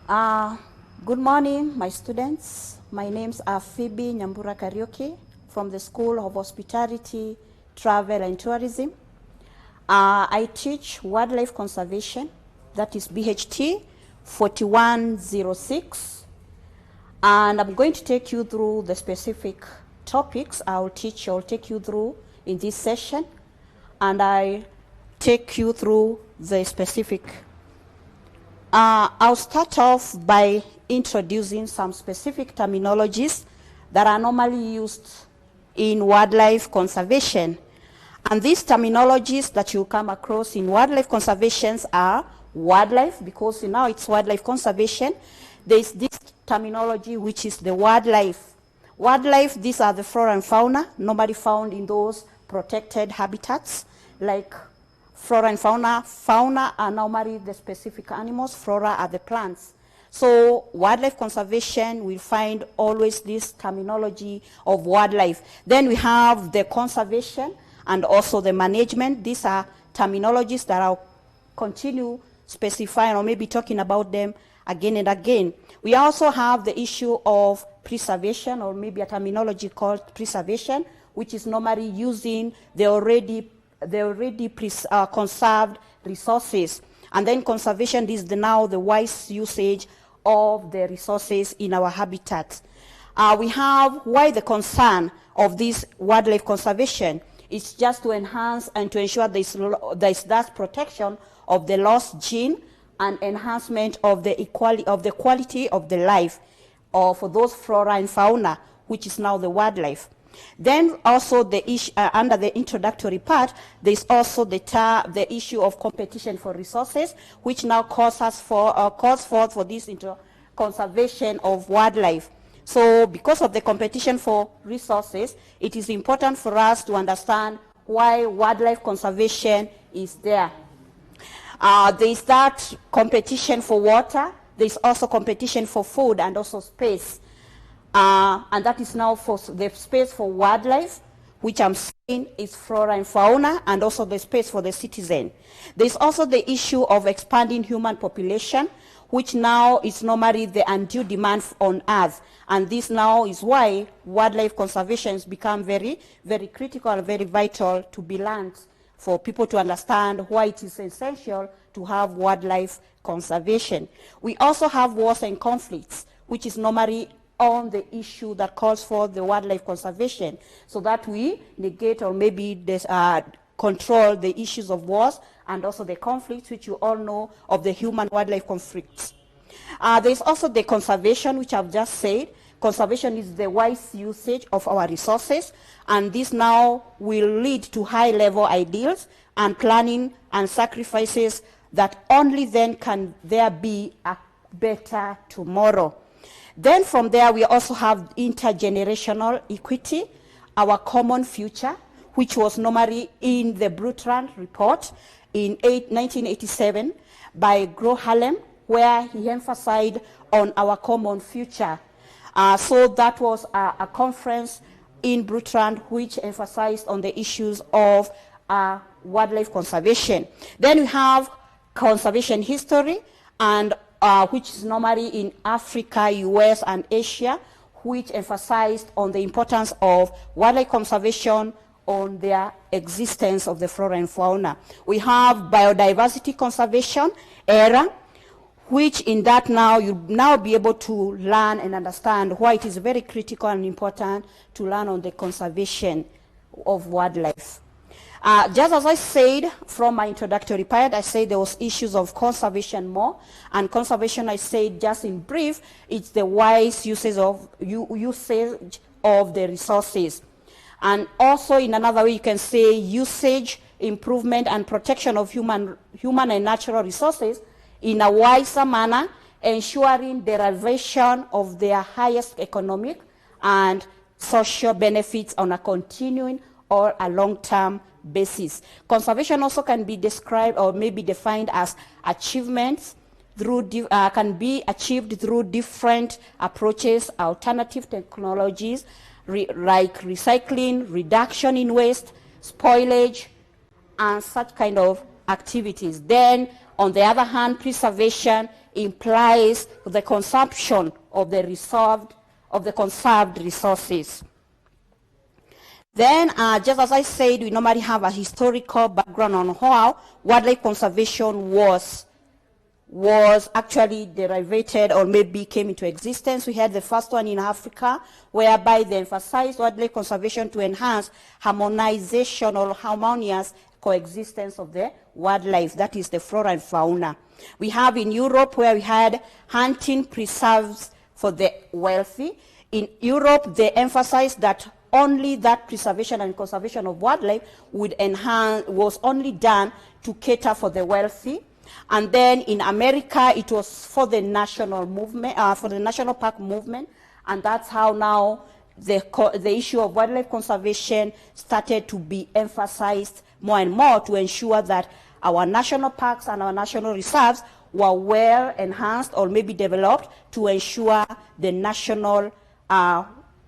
Uh, Good morning, my students. My names are Phoebe Nyambura Kariuki from the School of Hospitality, Travel and Tourism. I teach wildlife conservation, that is BHT 4106. And I'm going to take you through the specific topics I'll take you through in this session. And I take you through the specific. I'll start off by introducing some specific terminologies that are normally used in wildlife conservation. And these terminologies that you come across in wildlife conservation are wildlife, because now it's wildlife conservation. There's this terminology which is the wildlife. Wildlife, these are the flora and fauna normally found in those protected habitats, like flora and fauna. Fauna are normally the specific animals, flora are the plants. So wildlife conservation, we find always this terminology of wildlife. Then we have the conservation and also the management. These are terminologies that I'll continue specifying or maybe talking about them again and again. We also have the issue of preservation, or maybe a terminology called preservation, which is normally using the already conserved resources. And then conservation is now the wise usage of the resources in our habitat. We have why the concern of this wildlife conservation is just to enhance and to ensure there's that protection of the lost gene and enhancement of the quality of the life for those flora and fauna, which is now the wildlife. Then also the issue, under the introductory part, there's also the issue of competition for resources, which now calls forth for this conservation of wildlife. So because of the competition for resources, it is important for us to understand why wildlife conservation is there. There's that competition for water. There's also competition for food and also space. And that is now for the space for wildlife, which I'm saying is flora and fauna, and also the space for the citizen. There's also the issue of expanding human population, which now is normally the undue demand on Earth. And this now is why wildlife conservation has become very, very critical and very vital to be learned, for people to understand why it is essential to have wildlife conservation. We also have wars and conflicts, which is normally on the issue that calls for the wildlife conservation, so that we negate or maybe control the issues of wars and also the conflicts, which you all know of the human-wildlife conflicts. There's also the conservation, which I've just said. Conservation is the wise usage of our resources, and this now will lead to high-level ideals and planning and sacrifices that only then can there be a better tomorrow. Then from there, we also have intergenerational equity, our common future, which was normally in the Brundtland report in 1987 by Gro Harlem, where he emphasized on our common future. So that was a conference in Brundtland which emphasized on the issues of wildlife conservation. Then we have conservation history, and which is normally in Africa, US, and Asia, which emphasized on the importance of wildlife conservation on their existence of the flora and fauna. We have biodiversity conservation era, which in that now you'll now be able to learn and understand why it is very critical and important to learn on the conservation of wildlife. Just as I said from my introductory part, I said there was issues of conservation more, and conservation, I said just in brief, it's the wise usage of the resources. And also in another way you can say usage, improvement, and protection of human and natural resources in a wiser manner, ensuring derivation of their highest economic and social benefits on a continuing or a long-term basis. Conservation also can be described or maybe defined as achievements can be achieved through different approaches, alternative technologies, like recycling, reduction in waste, spoilage, and such kind of activities. Then, on the other hand, preservation implies the consumption of the conserved resources. Then, just as I said, we normally have a historical background on how wildlife conservation was actually derived or maybe came into existence. We had the first one in Africa, whereby they emphasized wildlife conservation to enhance harmonization or harmonious coexistence of the wildlife, that is the flora and fauna. We have in Europe where we had hunting preserves for the wealthy. In Europe, they emphasized that only that preservation and conservation of wildlife was only done to cater for the wealthy. And then in America, it was for the national movement, for the national park movement, and that's how now the issue of wildlife conservation started to be emphasized more and more to ensure that our national parks and our national reserves were well enhanced or maybe developed to ensure the national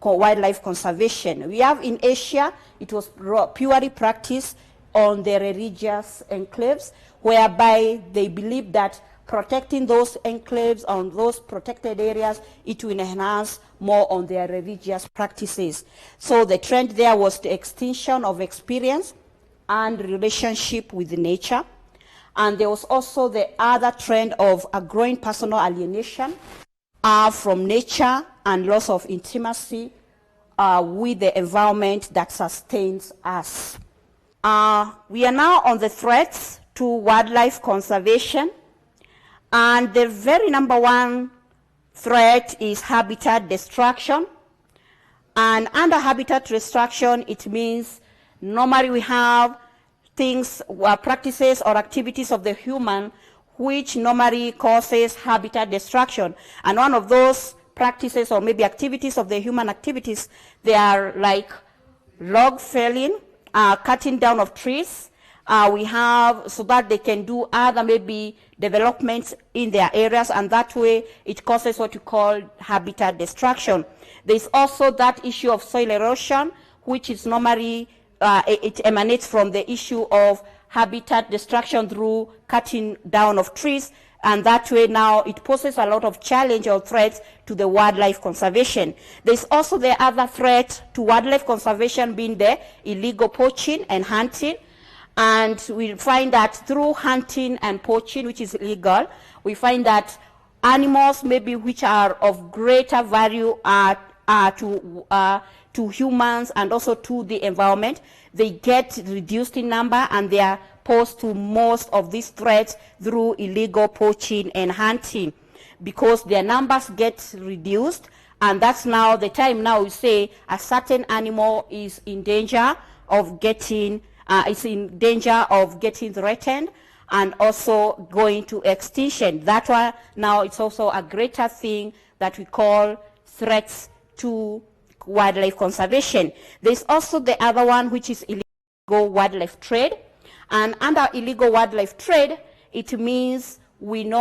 wildlife conservation. We have in Asia, it was purely practiced on the religious enclaves, whereby they believed that protecting those enclaves on those protected areas, it will enhance more on their religious practices. So the trend there was the extinction of experience and relationship with nature. And there was also the other trend of a growing personal alienation from nature and loss of intimacy with the environment that sustains us. We are now on the threats to wildlife conservation, and the very number one threat is habitat destruction. And under habitat destruction, it means normally we have things, practices or activities of the human which normally causes habitat destruction. And one of those practices or maybe activities of the human activities, they are like log felling, cutting down of trees. We have so that they can do other maybe developments in their areas, and that way it causes what you call habitat destruction. There's also that issue of soil erosion, which is normally, it emanates from the issue of habitat destruction through cutting down of trees, and that way now it poses a lot of challenge or threats to the wildlife conservation. There's also the other threat to wildlife conservation being the illegal poaching and hunting. And we find that through hunting and poaching, which is illegal, we find that animals maybe which are of greater value to humans and also to the environment, they get reduced in number and they are posed to most of these threats through illegal poaching and hunting, because their numbers get reduced, and that's now the time now we say a certain animal is in danger of getting threatened and also going to extinction. That one now it's also a greater thing that we call threats to wildlife conservation. There's also the other one, which is illegal wildlife trade. And under illegal wildlife trade, it means we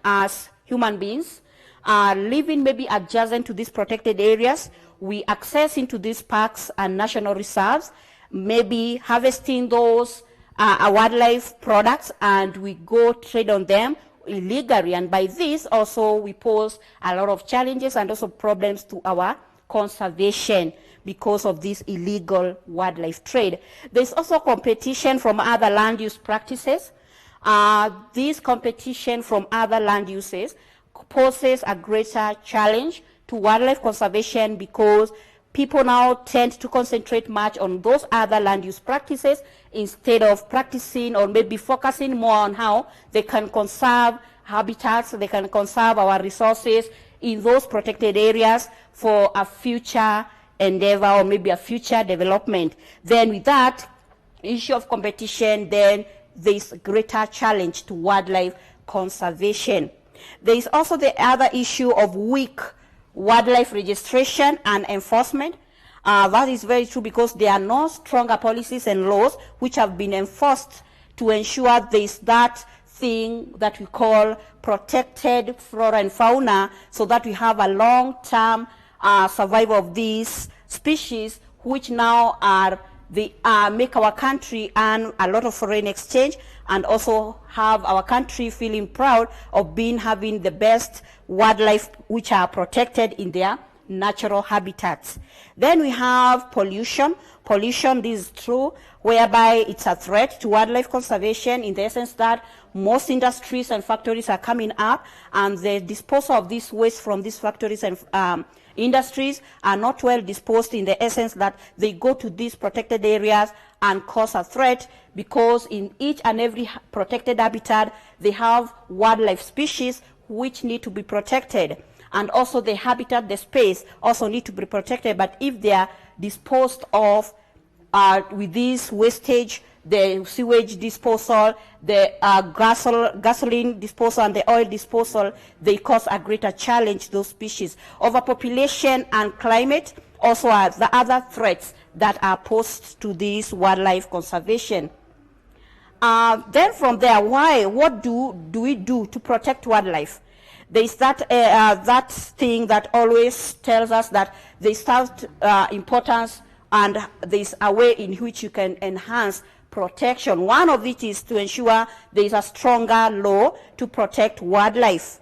as human beings are living maybe adjacent to these protected areas. We access into these parks and national reserves, maybe harvesting those wildlife products, and we go trade on them illegally. And by this also we pose a lot of challenges and also problems to our conservation because of this illegal wildlife trade. There's also competition from other land use practices. This competition from other land uses poses a greater challenge to wildlife conservation because people now tend to concentrate much on those other land use practices instead of practicing or maybe focusing more on how they can conserve habitats, they can conserve our resources in those protected areas for a future endeavor or maybe a future development. Then with that issue of competition, then there's greater challenge to wildlife conservation. There is also the other issue of weak wildlife registration and enforcement. That is very true because there are no stronger policies and laws which have been enforced to ensure there is that thing that we call protected flora and fauna, so that we have a long-term survival of these species, which now are make our country earn a lot of foreign exchange and also have our country feeling proud of having the best wildlife which are protected in their natural habitats. Then we have pollution. Pollution, this is true, whereby it's a threat to wildlife conservation in the essence that most industries and factories are coming up, and the disposal of this waste from these factories and industries are not well disposed in the essence that they go to these protected areas and cause a threat, because in each and every protected habitat they have wildlife species which need to be protected, and also the habitat, the space also need to be protected. But if they are disposed of with this wastage, the sewage disposal, the gasoline disposal, and the oil disposal, they cause a greater challenge to those species. Overpopulation and climate also are the other threats that are posed to this wildlife conservation. Then from there, what do we do to protect wildlife? There is that thing that always tells us that there is importance, and there is a way in which you can enhance protection. One of it is to ensure there is a stronger law to protect wildlife.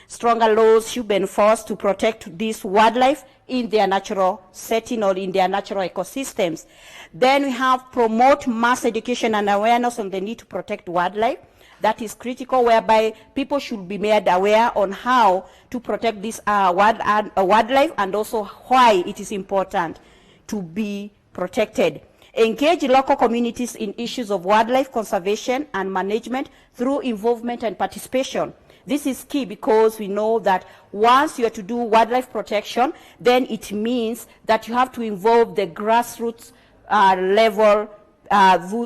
Stronger laws should be enforced to protect this wildlife in their natural setting or in their natural ecosystems. Then we have promote mass education and awareness on the need to protect wildlife. That is critical, whereby people should be made aware on how to protect this wildlife, and also why it is important to be protected. Engage local communities in issues of wildlife conservation and management through involvement and participation. This is key, because we know that once you are to do wildlife protection, then it means that you have to involve the grassroots level.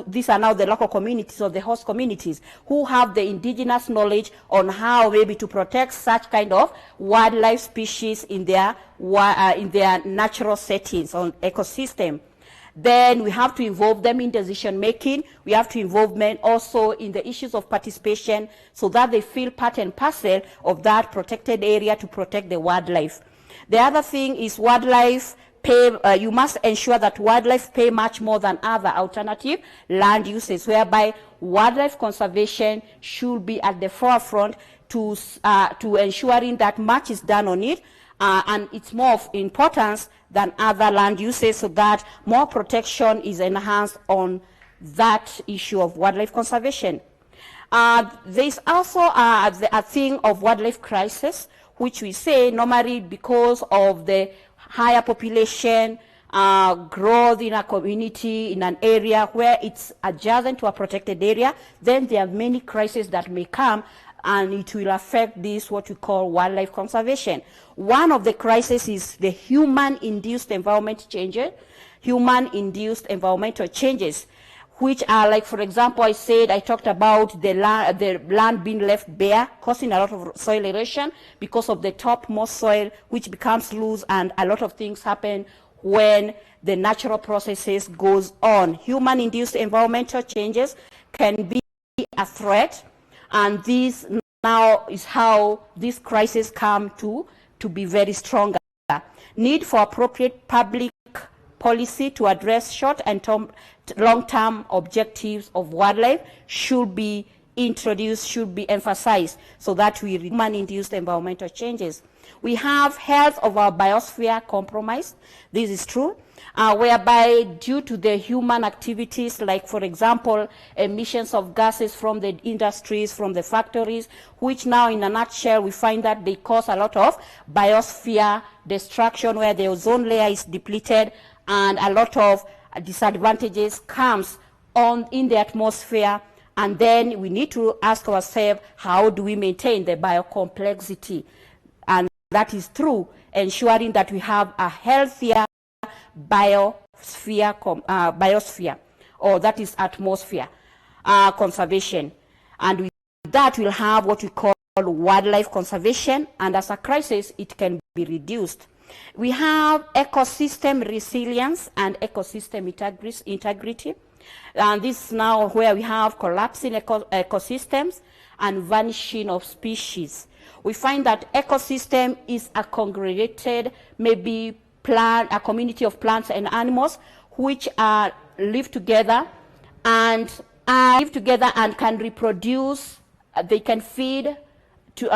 These are now the local communities or the host communities who have the indigenous knowledge on how maybe to protect such kind of wildlife species in their natural settings on ecosystem. Then we have to involve them in decision making. We have to involve them also in the issues of participation, so that they feel part and parcel of that protected area to protect the wildlife. The other thing is wildlife pay. You must ensure that wildlife pay much more than other alternative land uses, whereby wildlife conservation should be at the forefront to ensuring that much is done on it, and it's more of importance than other land uses, so that more protection is enhanced on that issue of wildlife conservation. There's also a thing of wildlife crisis, which we say normally because of the higher population, growth in a community, in an area where it's adjacent to a protected area, then there are many crises that may come, and it will affect this, what we call wildlife conservation. One of the crises is the human-induced environment changes, human-induced environmental changes, which are like, for example, I talked about the land being left bare, causing a lot of soil erosion because of the topmost soil, which becomes loose, and a lot of things happen when the natural processes goes on. Human-induced environmental changes can be a threat, and this now is how these crises come to be very stronger. Need for appropriate public policy to address short and long-term objectives of wildlife should be introduced, should be emphasized, so that we reduce human-induced environmental changes. We have health of our biosphere compromised. This is true, whereby due to the human activities, like, for example, emissions of gases from the industries, from the factories, which now in a nutshell we find that they cause a lot of biosphere destruction, where the ozone layer is depleted, and a lot of disadvantages comes on in the atmosphere. And then we need to ask ourselves, how do we maintain the biocomplexity? And that is through ensuring that we have a healthier biosphere, or that is atmosphere conservation. And with that, we'll have what we call wildlife conservation, and as a crisis, it can be reduced. We have ecosystem resilience and ecosystem integrity. And this is now where we have collapsing ecosystems and vanishing of species. We find that ecosystem is a congregated, maybe a community of plants and animals which live together, and live together and can reproduce, they can feed to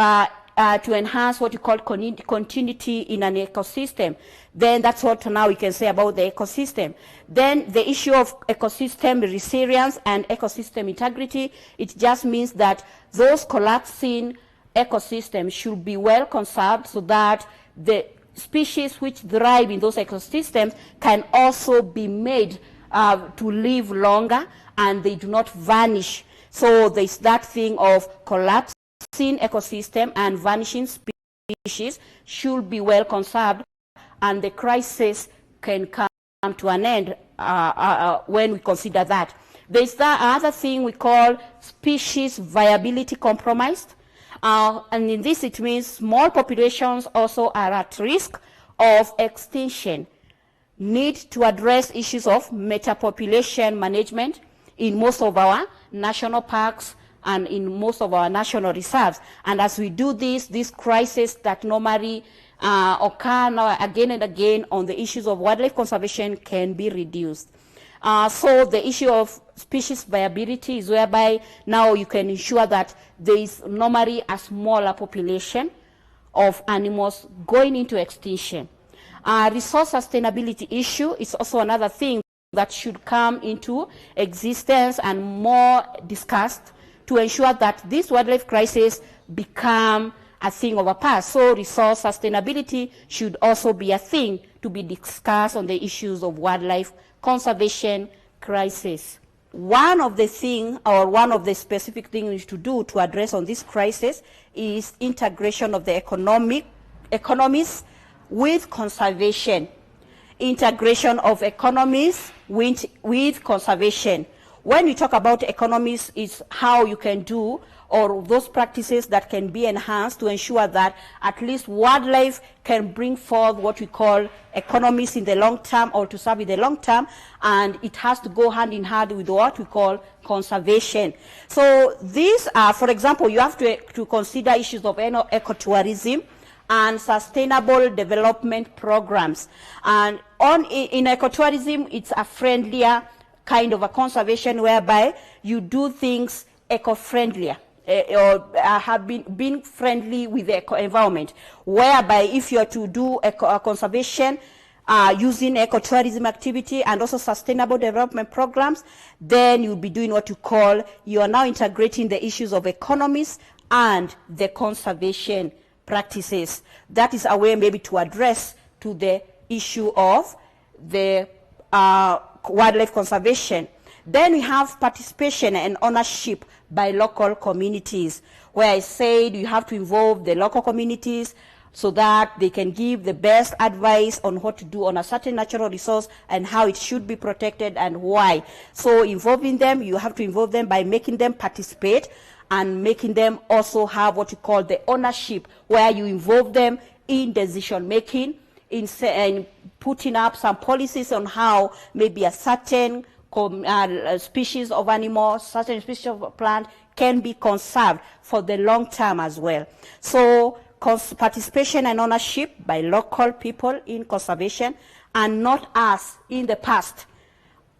enhance what you call continuity in an ecosystem, then that's what now we can say about the ecosystem. Then the issue of ecosystem resilience and ecosystem integrity, it just means that those collapsing ecosystems should be well conserved so that the species which thrive in those ecosystems can also be made to live longer and they do not vanish. So there's that thing of collapsing ecosystem and vanishing species should be well conserved, and the crisis can come to an end when we consider that. There's the other thing we call species viability compromised, and in this it means small populations also are at risk of extinction. Need to address issues of metapopulation management in most of our national parks and in most of our national reserves. And as we do this crisis that normally occur now again and again on the issues of wildlife conservation can be reduced. So the issue of species viability is whereby now you can ensure that there is normally a smaller population of animals going into extinction. Resource sustainability issue is also another thing that should come into existence and more discussed to ensure that this wildlife crisis become a thing of the past. So resource sustainability should also be a thing to be discussed on the issues of wildlife conservation crisis. One of the things, or one of the specific things to do to address on this crisis is integration of the economies with conservation. Integration of economies with conservation. When we talk about economies, it's how you can do or those practices that can be enhanced to ensure that at least wildlife can bring forth what we call economies in the long term or to serve in the long term, and it has to go hand in hand with what we call conservation. So these are, for example, you have to consider issues of ecotourism and sustainable development programs. And in ecotourism, it's a friendlier kind of a conservation whereby you do things eco-friendlier or have been friendly with the environment, whereby if you are to do conservation using ecotourism activity and also sustainable development programs, then you'll be doing what you are now integrating the issues of economies and the conservation practices. That is a way maybe to address to the issue of the wildlife conservation. Then we have participation and ownership by local communities, where I said you have to involve the local communities so that they can give the best advice on what to do on a certain natural resource and how it should be protected and why. So involving them, you have to involve them by making them participate and making them also have what you call the ownership, where you involve them in decision making, in putting up some policies on how maybe a certain species of animal, certain species of plant can be conserved for the long term as well. So participation and ownership by local people in conservation, and not us in the past.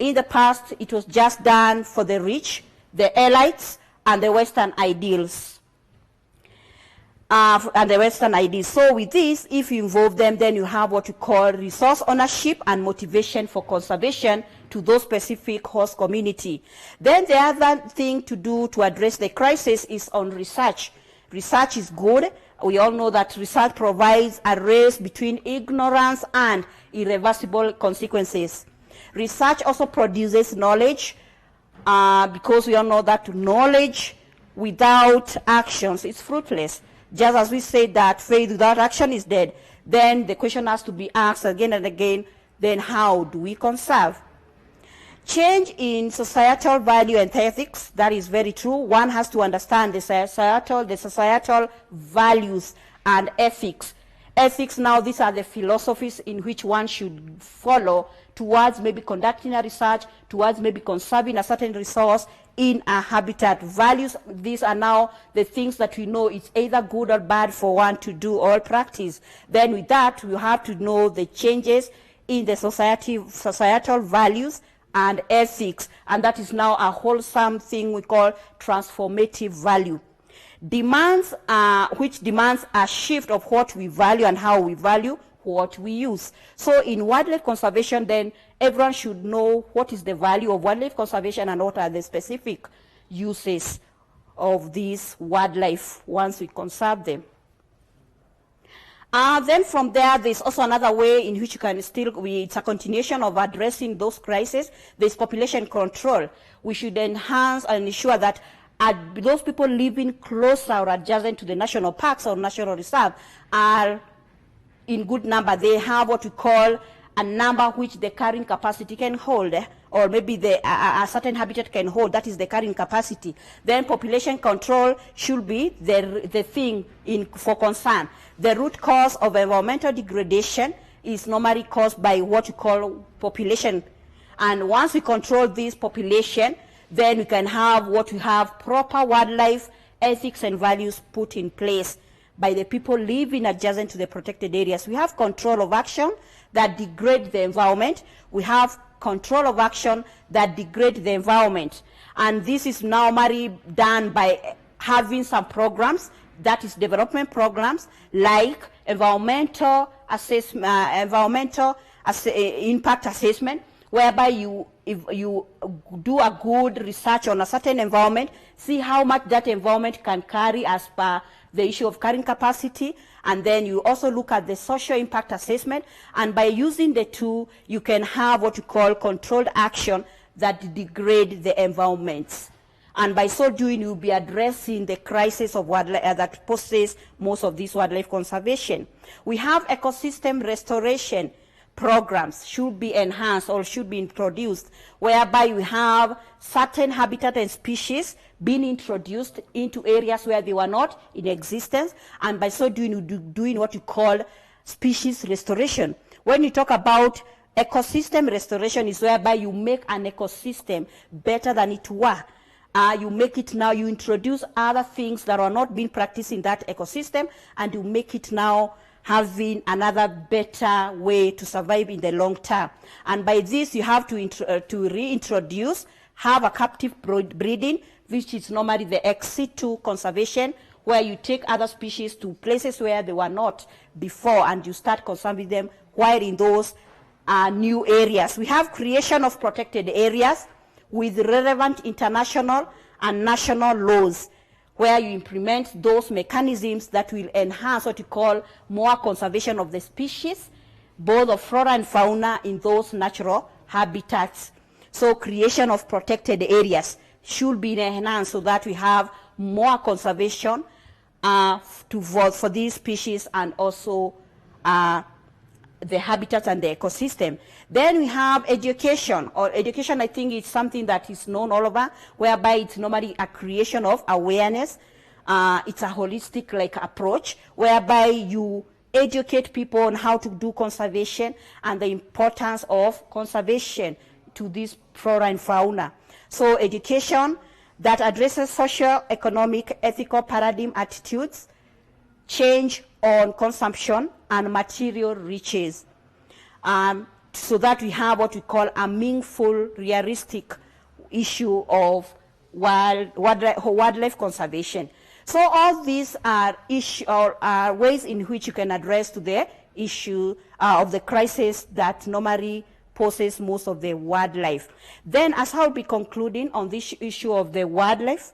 In the past, it was just done for the rich, the elites, and the Western ideals. So with this, if you involve them, then you have what you call resource ownership and motivation for conservation to those specific host community. Then the other thing to do to address the crisis is on research. Research is good. We all know that research provides a race between ignorance and irreversible consequences. Research also produces knowledge, because we all know that knowledge without actions is fruitless. Just as we say that faith without action is dead, then the question has to be asked again and again, then how do we conserve? Change in societal value and ethics, that is very true. One has to understand the societal values and ethics. Ethics now, these are the philosophies in which one should follow towards maybe conducting a research, towards maybe conserving a certain resource in a habitat. Values, these are now the things that we know it's either good or bad for one to do or practice. Then with that, we have to know the changes in the societal values and ethics, and that is now a wholesome thing we call transformative value. Demands, which demands a shift of what we value and how we value what we use. So in wildlife conservation, then everyone should know what is the value of wildlife conservation and what are the specific uses of these wildlife once we conserve them. Then from there, there's also another way in which you can still, it's a continuation of addressing those crises. There's population control. We should enhance and ensure that those people living closer or adjacent to the national parks or national reserve are in good number. They have what we call a number which the carrying capacity can hold, or maybe a certain habitat can hold, that is the carrying capacity. Then population control should be the thing for concern. The root cause of environmental degradation is normally caused by what you call population. And once we control this population, then we can have what we have proper wildlife ethics and values put in place by the people living adjacent to the protected areas. We have control of action that degrade the environment. We have control of action that degrade the environment. And this is normally done by having some programs, that is development programs, like environmental impact assessment, whereby if you do a good research on a certain environment, see how much that environment can carry as per the issue of carrying capacity, and then you also look at the social impact assessment, and by using the two, you can have what you call controlled action that degrade the environments. And by so doing, you'll be addressing the crisis of wildlife that poses most of this wildlife conservation. We have ecosystem restoration programs should be enhanced or should be introduced, whereby we have certain habitat and species being introduced into areas where they were not in existence, and by so doing what you call species restoration. When you talk about ecosystem restoration, is whereby you make an ecosystem better than it were. You make it now, you introduce other things that are not being practiced in that ecosystem, and you make it now having another better way to survive in the long term. And by this, you have to reintroduce, have a captive breeding, which is normally the ex situ conservation, where you take other species to places where they were not before, and you start conserving them while in those new areas. We have creation of protected areas with relevant international and national laws, where you implement those mechanisms that will enhance what you call more conservation of the species, both of flora and fauna in those natural habitats. So creation of protected areas should be enhanced so that we have more conservation for these species and also the habitat and the ecosystem. Then we have education, or education I think is something that is known all over, whereby it's normally a creation of awareness. It's a holistic approach, whereby you educate people on how to do conservation and the importance of conservation to this flora and fauna. So education that addresses social, economic, ethical paradigm attitudes, change on consumption and material riches, so that we have what we call a meaningful, realistic issue of wildlife conservation. So all these are ways in which you can address to the issue of the crisis that normally poses most of the wildlife. Then, as I'll be concluding on this issue of the wildlife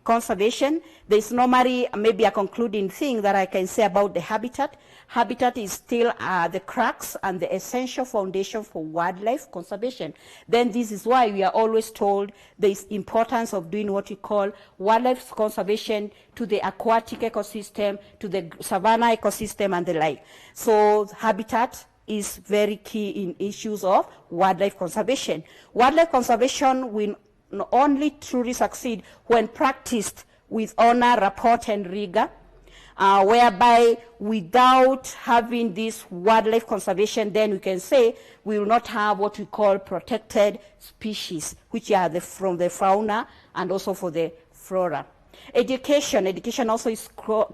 conservation, there's normally maybe a concluding thing that I can say about the habitat. Habitat is still the crux and the essential foundation for wildlife conservation. Then this is why we are always told there is importance of doing what we call wildlife conservation to the aquatic ecosystem, to the savanna ecosystem and the like. So habitat is very key in issues of wildlife conservation. Wildlife conservation will only truly succeed when practiced with honor, rapport, and rigor, whereby without having this wildlife conservation, then we can say we will not have what we call protected species, which are from the fauna and also for the flora. Education also is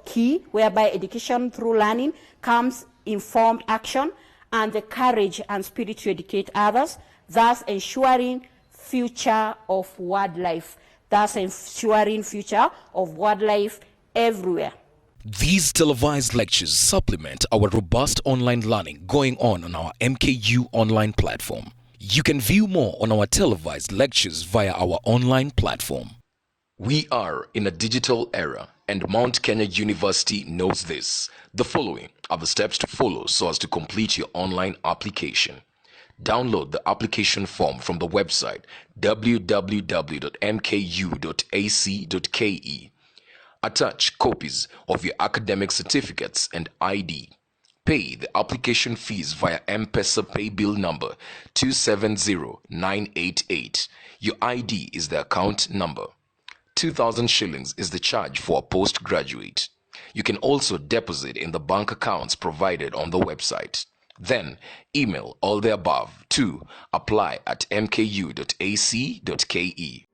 key, whereby education through learning comes informed action and the courage and spirit to educate others thus ensuring future of wildlife, thus ensuring future of wildlife everywhere. These televised lectures supplement our robust online learning going on our MKU online platform. You can view more on our televised lectures via our online platform. We are in a digital era, and Mount Kenya University knows this. The following are the steps to follow so as to complete your online application. Download the application form from the website www.mku.ac.ke. Attach copies of your academic certificates and ID. Pay the application fees via M-Pesa pay bill number 270988. Your ID is the account number. 2,000 shillings is the charge for a postgraduate. You can also deposit in the bank accounts provided on the website. Then email all the above to apply@mku.ac.ke.